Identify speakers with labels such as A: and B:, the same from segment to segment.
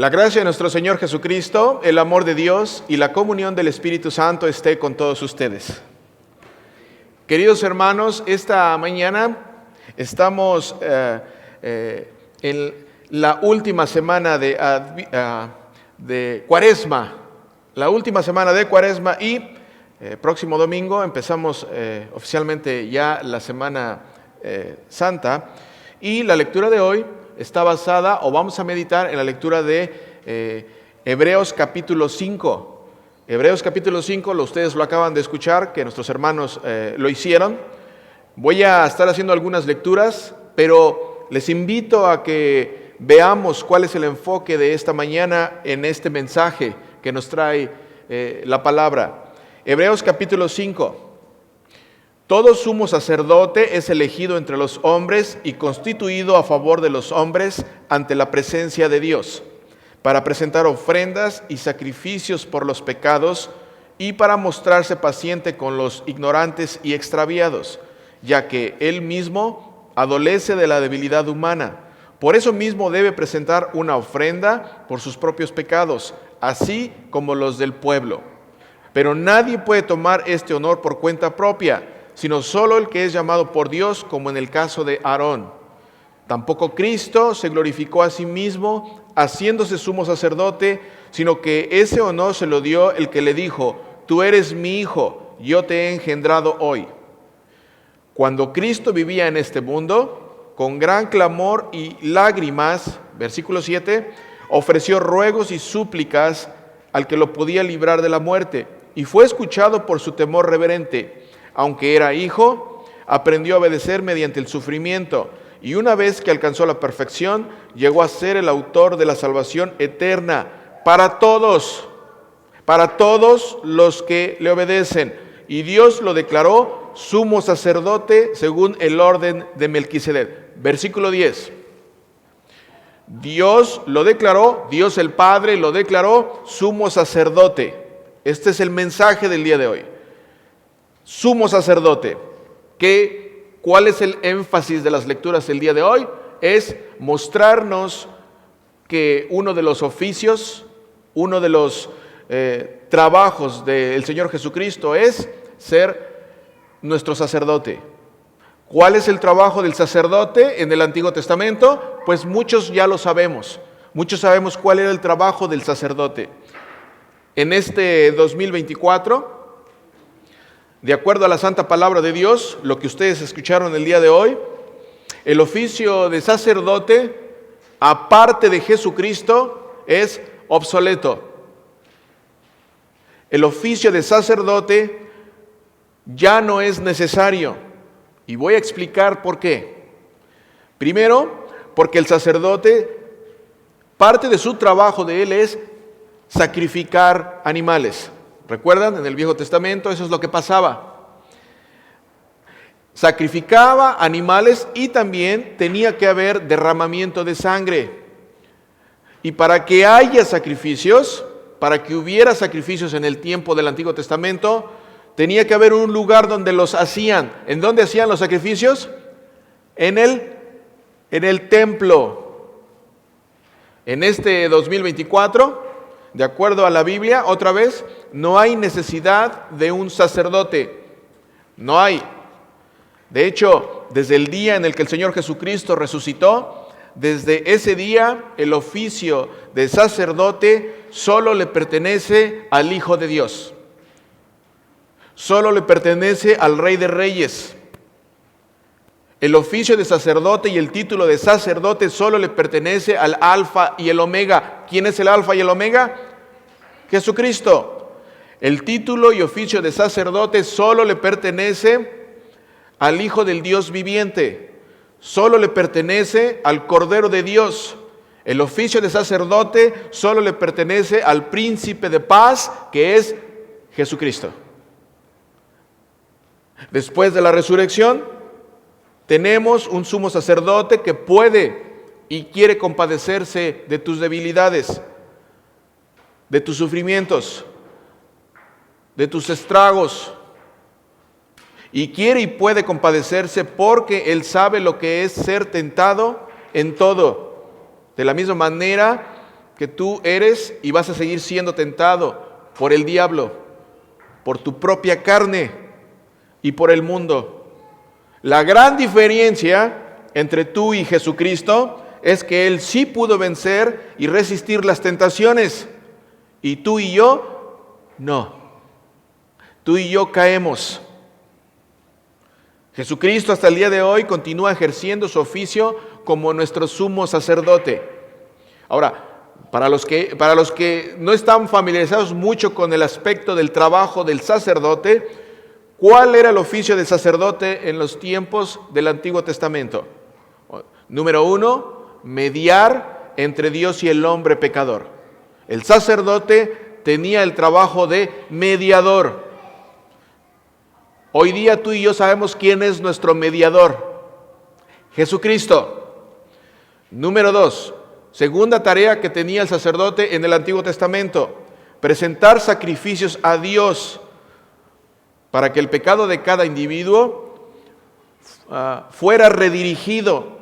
A: La gracia de nuestro Señor Jesucristo, el amor de Dios y la comunión del Espíritu Santo esté con todos ustedes. Queridos hermanos, esta mañana estamos en la última semana de Cuaresma, y próximo domingo empezamos oficialmente ya la Semana Santa, y la lectura de hoy está basada, o vamos a meditar en la lectura de Hebreos capítulo 5. Hebreos capítulo 5, ustedes lo acaban de escuchar, que nuestros hermanos lo hicieron. Voy a estar haciendo algunas lecturas, pero les invito a que veamos cuál es el enfoque de esta mañana en este mensaje que nos trae la palabra. Hebreos capítulo 5. Todo sumo sacerdote es elegido entre los hombres y constituido a favor de los hombres ante la presencia de Dios, para presentar ofrendas y sacrificios por los pecados y para mostrarse paciente con los ignorantes y extraviados, ya que él mismo adolece de la debilidad humana. Por eso mismo debe presentar una ofrenda por sus propios pecados, así como los del pueblo. Pero nadie puede tomar este honor por cuenta propia, sino solo el que es llamado por Dios, como en el caso de Aarón. Tampoco Cristo se glorificó a sí mismo, haciéndose sumo sacerdote, sino que ese honor se lo dio el que le dijo: tú eres mi hijo, yo te he engendrado hoy. Cuando Cristo vivía en este mundo, con gran clamor y lágrimas, versículo 7, ofreció ruegos y súplicas al que lo podía librar de la muerte, y fue escuchado por su temor reverente. Aunque era hijo, aprendió a obedecer mediante el sufrimiento, y una vez que alcanzó la perfección, llegó a ser el autor de la salvación eterna para todos los que le obedecen. Y Dios lo declaró sumo sacerdote según el orden de Melquisedec. Versículo 10. Dios lo declaró, Dios el Padre lo declaró sumo sacerdote. Este es el mensaje del día de hoy. Sumo sacerdote. ¿Cuál es el énfasis de las lecturas del día de hoy? Es mostrarnos que uno de los oficios, uno de los trabajos del Señor Jesucristo es ser nuestro sacerdote. ¿Cuál es el trabajo del sacerdote en el Antiguo Testamento? Pues muchos ya lo sabemos. Muchos sabemos cuál era el trabajo del sacerdote. En este 2024, de acuerdo a la santa palabra de Dios, lo que ustedes escucharon el día de hoy, el oficio de sacerdote, aparte de Jesucristo, es obsoleto. El oficio de sacerdote ya no es necesario. Y voy a explicar por qué. Primero, porque el sacerdote, parte de su trabajo de él es sacrificar animales. ¿Recuerdan? En el Viejo Testamento eso es lo que pasaba. Sacrificaba animales y también tenía que haber derramamiento de sangre. Y para que haya sacrificios, para que hubiera sacrificios en el tiempo del Antiguo Testamento, tenía que haber un lugar donde los hacían. ¿En dónde hacían los sacrificios? En el templo. En este 2024, de acuerdo a la Biblia, otra vez, no hay necesidad de un sacerdote. No hay. De hecho, desde el día en el que el Señor Jesucristo resucitó, desde ese día el oficio de sacerdote solo le pertenece al Hijo de Dios. Solo le pertenece al Rey de Reyes. El oficio de sacerdote y el título de sacerdote solo le pertenece al Alfa y el Omega. ¿Quién es el Alfa y el Omega? Jesucristo. El título y oficio de sacerdote solo le pertenece al Hijo del Dios viviente. Solo le pertenece al Cordero de Dios. El oficio de sacerdote solo le pertenece al Príncipe de Paz, que es Jesucristo. Después de la resurrección, tenemos un sumo sacerdote que puede y quiere compadecerse de tus debilidades, de tus sufrimientos, de tus estragos. Y quiere y puede compadecerse porque Él sabe lo que es ser tentado en todo. De la misma manera que tú eres y vas a seguir siendo tentado por el diablo, por tu propia carne y por el mundo. La gran diferencia entre tú y Jesucristo es que Él sí pudo vencer y resistir las tentaciones, y tú y yo no. Tú y yo caemos. Jesucristo hasta el día de hoy continúa ejerciendo su oficio como nuestro sumo sacerdote. Ahora, para los que no están familiarizados mucho con el aspecto del trabajo del sacerdote, ¿cuál era el oficio del sacerdote en los tiempos del Antiguo Testamento? Número 1, mediar entre Dios y el hombre pecador. El sacerdote tenía el trabajo de mediador. Hoy día tú y yo sabemos quién es nuestro mediador: Jesucristo. Número 2, segunda tarea que tenía el sacerdote en el Antiguo Testamento: presentar sacrificios a Dios para que el pecado de cada individuo fuera redirigido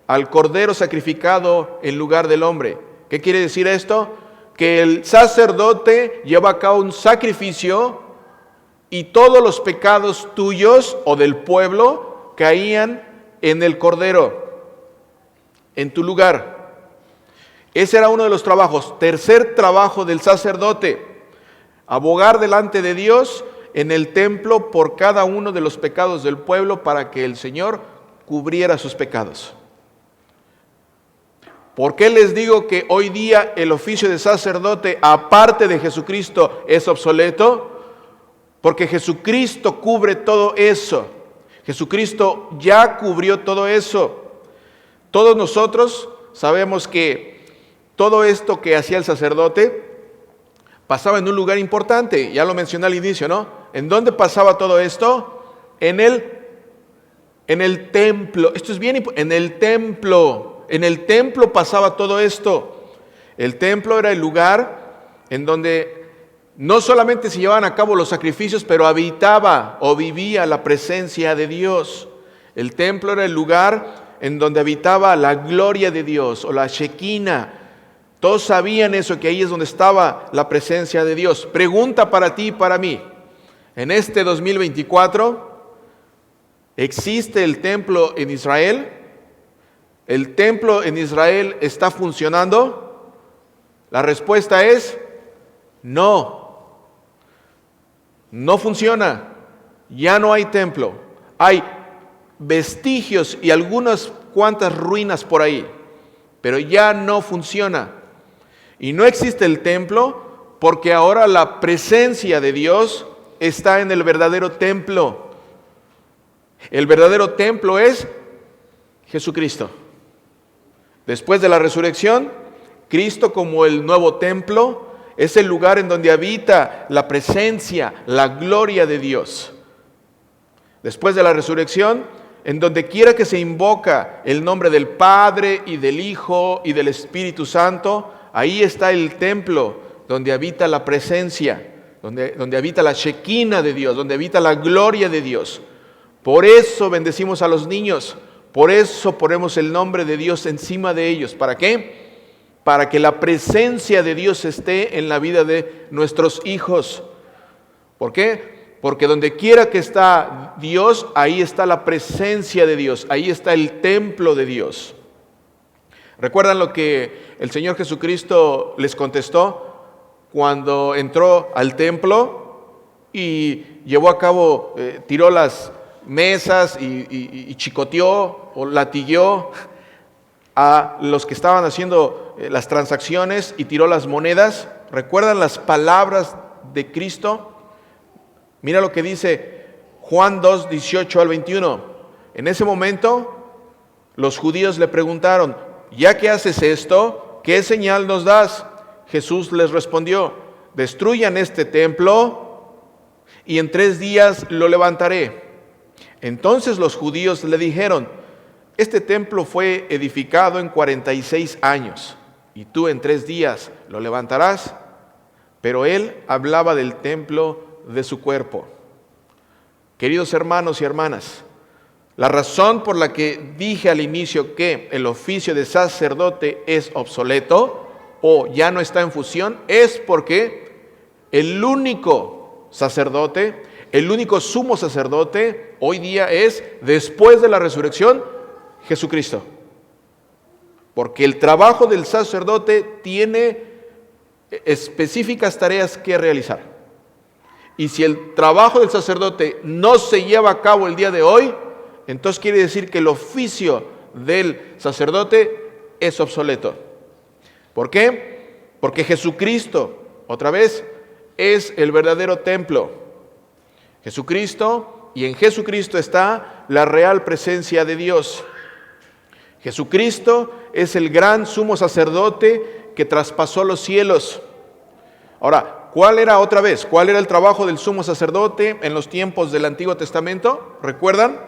A: al cordero sacrificado en lugar del hombre. ¿Qué quiere decir esto? Que el sacerdote lleva a cabo un sacrificio y todos los pecados tuyos o del pueblo caían en el cordero, en tu lugar. Ese era uno de los trabajos. Tercer trabajo del sacerdote: abogar delante de Dios en el templo por cada uno de los pecados del pueblo para que el Señor cubriera sus pecados. ¿Por qué les digo que hoy día el oficio de sacerdote, aparte de Jesucristo, es obsoleto? Porque Jesucristo cubre todo eso. Jesucristo ya cubrió todo eso. Todos nosotros sabemos que todo esto que hacía el sacerdote pasaba en un lugar importante. Ya lo mencioné al inicio, ¿no? ¿En dónde pasaba todo esto? En el templo. Esto es bien importante. En el templo. En el templo pasaba todo esto. El templo era el lugar en donde no solamente se llevaban a cabo los sacrificios, pero habitaba o vivía la presencia de Dios. El templo era el lugar en donde habitaba la gloria de Dios o la Shekinah. Todos sabían eso, que ahí es donde estaba la presencia de Dios. Pregunta para ti y para mí: en este 2024, ¿existe el templo en Israel? ¿El templo en Israel está funcionando? La respuesta es no. No funciona. Ya no hay templo. Hay vestigios y algunas cuantas ruinas por ahí, pero ya no funciona. Y no existe el templo porque ahora la presencia de Dios está en el verdadero templo. El verdadero templo es Jesucristo. Después de la resurrección, Cristo, como el nuevo templo, es el lugar en donde habita la presencia, la gloria de Dios. Después de la resurrección, en donde quiera que se invoca el nombre del Padre y del Hijo y del Espíritu Santo, ahí está el templo donde habita la presencia, donde habita la Shekinah de Dios, donde habita la gloria de Dios. Por eso bendecimos a los niños, por eso ponemos el nombre de Dios encima de ellos. ¿Para qué? Para que la presencia de Dios esté en la vida de nuestros hijos. ¿Por qué? Porque donde quiera que está Dios, ahí está la presencia de Dios, ahí está el templo de Dios. ¿Recuerdan lo que el Señor Jesucristo les contestó cuando entró al templo y llevó a cabo, tiró las mesas y chicoteó o latigueó a los que estaban haciendo las transacciones y tiró las monedas? ¿Recuerdan las palabras de Cristo? Mira lo que dice Juan 2, 18 al 21. En ese momento, los judíos le preguntaron: ya que haces esto, ¿qué señal nos das? Jesús les respondió: destruyan este templo y en 3 días lo levantaré. Entonces los judíos le dijeron: este templo fue edificado en 46 años, y tú en 3 días lo levantarás. Pero él hablaba del templo de su cuerpo. Queridos hermanos y hermanas, la razón por la que dije al inicio que el oficio de sacerdote es obsoleto o ya no está en fusión, es porque el único sacerdote, el único sumo sacerdote hoy día es, después de la resurrección, Jesucristo. Porque el trabajo del sacerdote tiene específicas tareas que realizar. Y si el trabajo del sacerdote no se lleva a cabo el día de hoy, entonces quiere decir que el oficio del sacerdote es obsoleto. ¿Por qué? Porque Jesucristo, otra vez, es el verdadero templo. Jesucristo, y en Jesucristo está la real presencia de Dios. Jesucristo es el gran sumo sacerdote que traspasó los cielos. Ahora, ¿cuál era el trabajo del sumo sacerdote en los tiempos del Antiguo Testamento? ¿Recuerdan?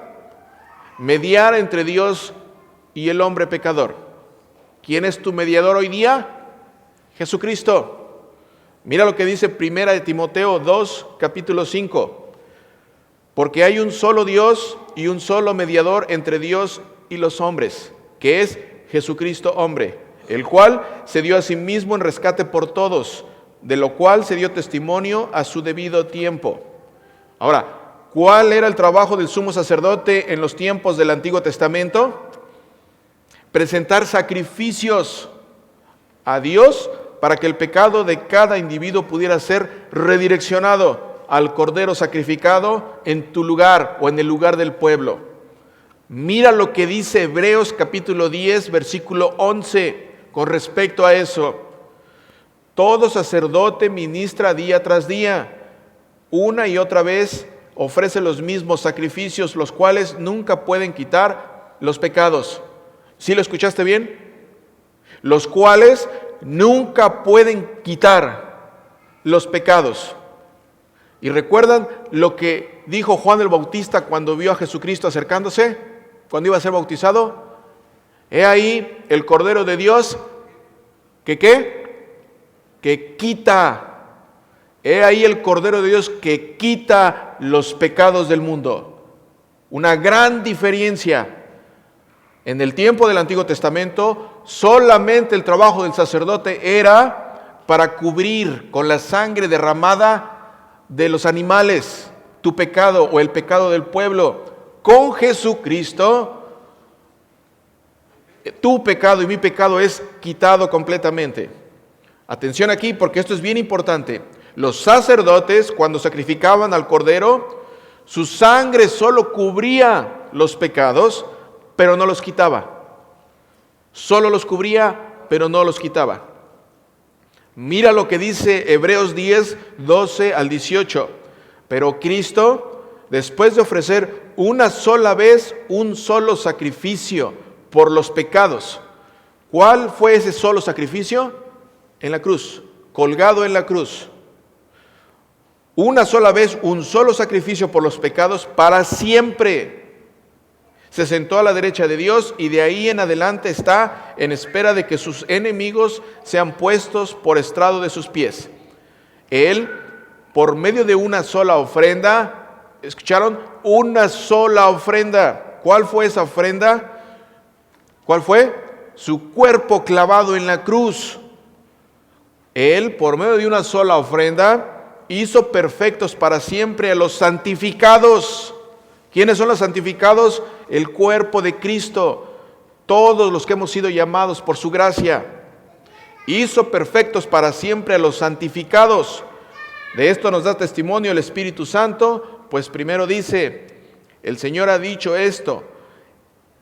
A: Mediar entre Dios y el hombre pecador. ¿Quién es tu mediador hoy día? Jesucristo. Mira lo que dice 1 de Timoteo 2, capítulo 5. Porque hay un solo Dios y un solo mediador entre Dios y los hombres, que es Jesucristo hombre, el cual se dio a sí mismo en rescate por todos, de lo cual se dio testimonio a su debido tiempo. Ahora, ¿cuál era el trabajo del sumo sacerdote en los tiempos del Antiguo Testamento? Presentar sacrificios a Dios para que el pecado de cada individuo pudiera ser redireccionado al cordero sacrificado en tu lugar o en el lugar del pueblo. Mira lo que dice Hebreos capítulo 10, versículo 11 con respecto a eso. Todo sacerdote ministra día tras día, una y otra vez ofrece los mismos sacrificios, los cuales nunca pueden quitar los pecados. ¿Sí lo escuchaste bien? Los cuales nunca pueden quitar los pecados. ¿Y recuerdan lo que dijo Juan el Bautista cuando vio a Jesucristo acercándose, cuando iba a ser bautizado? He ahí el Cordero de Dios que ¿qué? Que quita. He ahí el Cordero de Dios que quita los pecados del mundo. Una gran diferencia. En el tiempo del Antiguo Testamento, solamente el trabajo del sacerdote era para cubrir con la sangre derramada de los animales tu pecado o el pecado del pueblo. Con Jesucristo, tu pecado y mi pecado es quitado completamente. Atención aquí, porque esto es bien importante. Los sacerdotes, cuando sacrificaban al cordero, su sangre solo cubría los pecados, pero no los quitaba. Solo los cubría, pero no los quitaba. Mira lo que dice Hebreos 10, 12 al 18. Pero Cristo, después de ofrecer una sola vez un solo sacrificio por los pecados. ¿Cuál fue ese solo sacrificio? En la cruz, colgado en la cruz. Una sola vez, un solo sacrificio por los pecados para siempre. Se sentó a la derecha de Dios y de ahí en adelante está en espera de que sus enemigos sean puestos por estrado de sus pies. Él, por medio de una sola ofrenda, ¿escucharon? Una sola ofrenda. ¿Cuál fue esa ofrenda? ¿Cuál fue? Su cuerpo clavado en la cruz. Él, por medio de una sola ofrenda, hizo perfectos para siempre a los santificados. ¿Quiénes son los santificados? El cuerpo de Cristo, todos los que hemos sido llamados por su gracia. Hizo perfectos para siempre a los santificados. De esto nos da testimonio el Espíritu Santo, pues primero dice, el Señor ha dicho esto,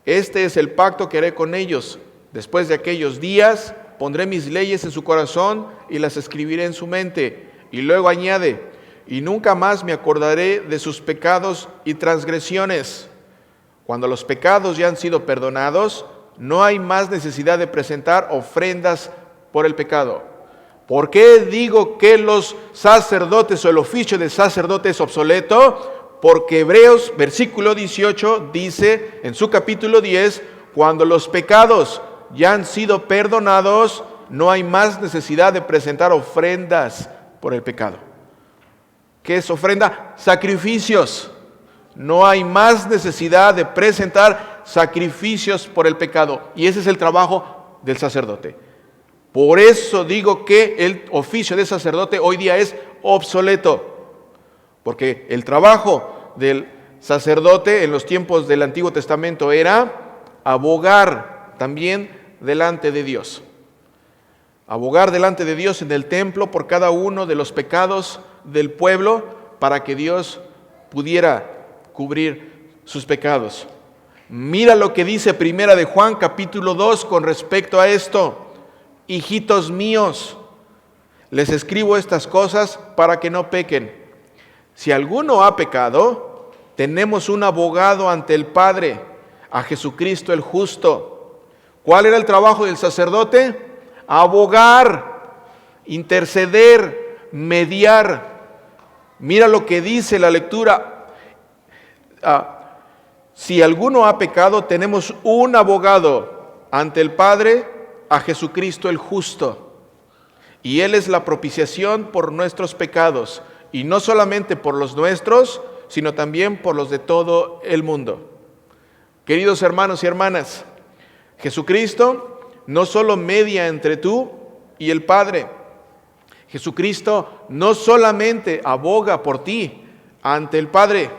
A: este es el pacto que haré con ellos. Después de aquellos días pondré mis leyes en su corazón y las escribiré en su mente. Y luego añade, y nunca más me acordaré de sus pecados y transgresiones. Cuando los pecados ya han sido perdonados, no hay más necesidad de presentar ofrendas por el pecado. ¿Por qué digo que los sacerdotes o el oficio de sacerdote es obsoleto? Porque Hebreos, versículo 18, dice en su capítulo 10, cuando los pecados ya han sido perdonados, no hay más necesidad de presentar ofrendas por el pecado. ¿Qué es ofrenda? Sacrificios. No hay más necesidad de presentar sacrificios por el pecado. Y ese es el trabajo del sacerdote. Por eso digo que el oficio de sacerdote hoy día es obsoleto, porque el trabajo del sacerdote en los tiempos del Antiguo Testamento era abogar también delante de Dios. Abogar delante de Dios en el templo por cada uno de los pecados del pueblo para que Dios pudiera cubrir sus pecados. Mira lo que dice Primera de Juan capítulo 2 con respecto a esto. Hijitos míos, les escribo estas cosas para que no pequen. Si alguno ha pecado, tenemos un abogado ante el Padre, a Jesucristo el justo. ¿Cuál era el trabajo del sacerdote? Abogar, interceder, mediar. Mira lo que dice la lectura. Si alguno ha pecado, tenemos un abogado ante el Padre, a Jesucristo el justo. Y Él es la propiciación por nuestros pecados, y no solamente por los nuestros, sino también por los de todo el mundo. Queridos hermanos y hermanas, Jesucristo no solo media entre tú y el Padre. Jesucristo no solamente aboga por ti ante el Padre,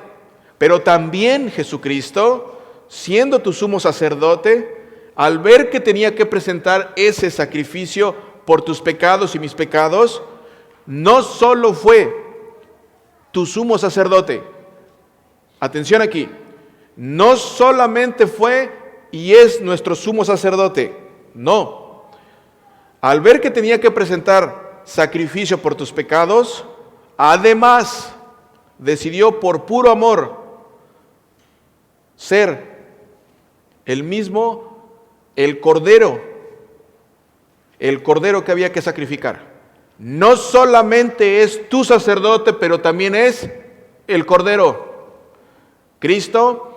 A: pero también Jesucristo, siendo tu sumo sacerdote, al ver que tenía que presentar ese sacrificio por tus pecados y mis pecados, no solo fue tu sumo sacerdote. Atención aquí, no solamente fue y es nuestro sumo sacerdote, no. Al ver que tenía que presentar sacrificio por tus pecados, además decidió por puro amor ser el mismo, el cordero que había que sacrificar. No solamente es tu sacerdote, pero también es el cordero. Cristo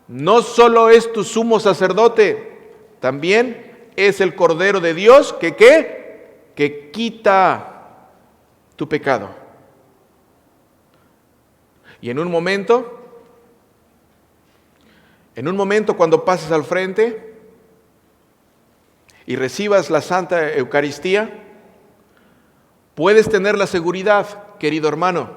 A: no solo es tu sumo sacerdote, también es el cordero de Dios que ¿qué? Que quita tu pecado. Y en un momento cuando pases al frente y recibas la Santa Eucaristía, puedes tener la seguridad, querido hermano,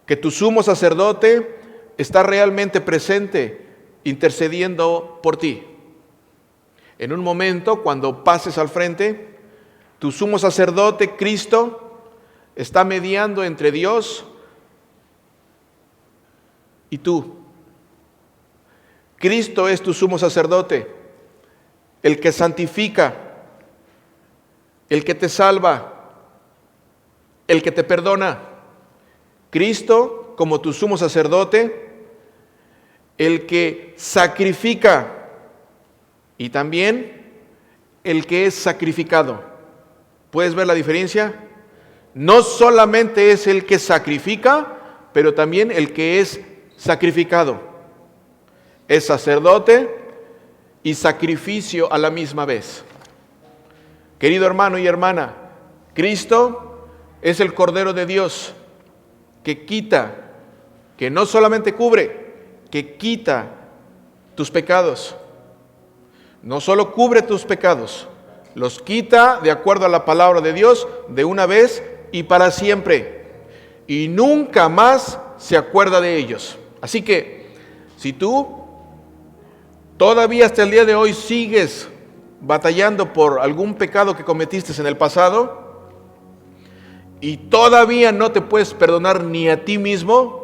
A: que tu sumo sacerdote está realmente presente, intercediendo por ti. En un momento, cuando pases al frente, tu sumo sacerdote, Cristo, está mediando entre Dios y tú. Cristo es tu sumo sacerdote, el que santifica, el que te salva, el que te perdona. Cristo, como tu sumo sacerdote, el que sacrifica y también el que es sacrificado. ¿Puedes ver la diferencia? No solamente es el que sacrifica, pero también el que es sacrificado. Es sacerdote y sacrificio a la misma vez. Querido hermano y hermana, Cristo es el Cordero de Dios que quita, que no solamente cubre, que quita tus pecados. No solo cubre tus pecados, los quita de acuerdo a la palabra de Dios de una vez y para siempre. Y nunca más se acuerda de ellos. Así que, si tú todavía hasta el día de hoy sigues batallando por algún pecado que cometiste en el pasado y todavía no te puedes perdonar ni a ti mismo,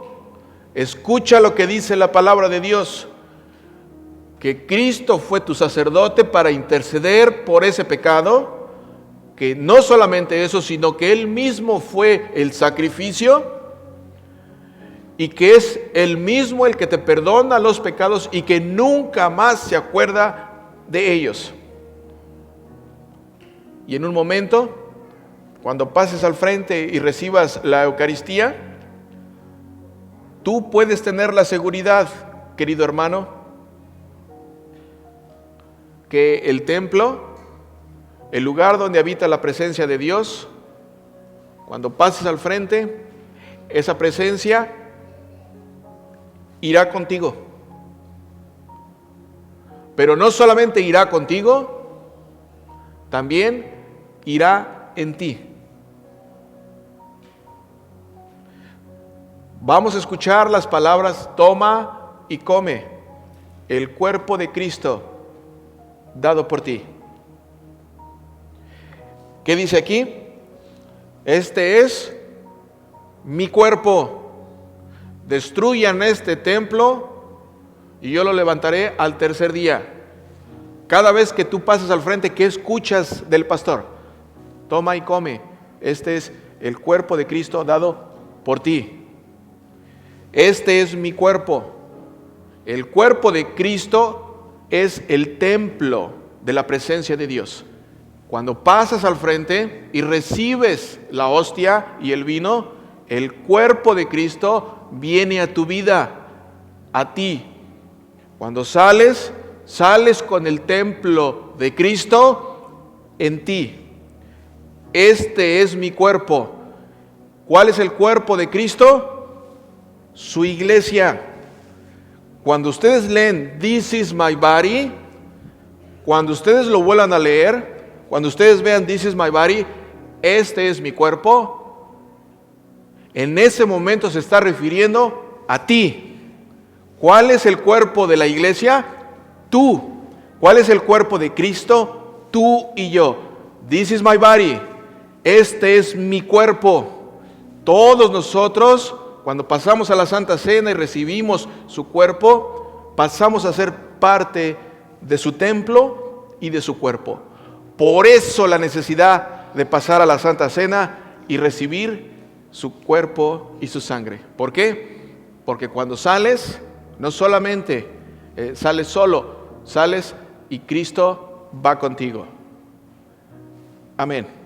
A: escucha lo que dice la palabra de Dios, que Cristo fue tu sacerdote para interceder por ese pecado, que no solamente eso, sino que Él mismo fue el sacrificio y que es Él mismo el que te perdona los pecados y que nunca más se acuerda de ellos. Y en un momento, cuando pases al frente y recibas la Eucaristía, tú puedes tener la seguridad, querido hermano, que el templo, el lugar donde habita la presencia de Dios, cuando pases al frente, esa presencia irá contigo. Pero no solamente irá contigo, también irá en ti. Vamos a escuchar las palabras: toma y come el cuerpo de Cristo dado por ti. ¿Qué dice aquí? Este es mi cuerpo. Destruyan este templo y yo lo levantaré al tercer día. Cada vez que tú pasas al frente, ¿qué escuchas del pastor? Toma y come. Este es el cuerpo de Cristo dado por ti. Este es mi cuerpo. El cuerpo de Cristo es el templo de la presencia de Dios. Cuando pasas al frente y recibes la hostia y el vino, el cuerpo de Cristo viene a tu vida, a ti. Cuando sales con el templo de Cristo en ti. Este es mi cuerpo. ¿Cuál es el cuerpo de Cristo? Su iglesia. Cuando ustedes leen "This is my body", cuando ustedes lo vuelvan a leer, cuando ustedes vean "This is my body", este es mi cuerpo, en ese momento se está refiriendo a ti. ¿Cuál es el cuerpo de la iglesia? Tú. ¿Cuál es el cuerpo de Cristo? Tú y yo. This is my body. Este es mi cuerpo. Todos nosotros, cuando pasamos a la Santa Cena y recibimos su cuerpo, pasamos a ser parte de su templo y de su cuerpo. Por eso la necesidad de pasar a la Santa Cena y recibir su cuerpo y su sangre. ¿Por qué? Porque cuando sales, no solamente sales solo, sales y Cristo va contigo. Amén.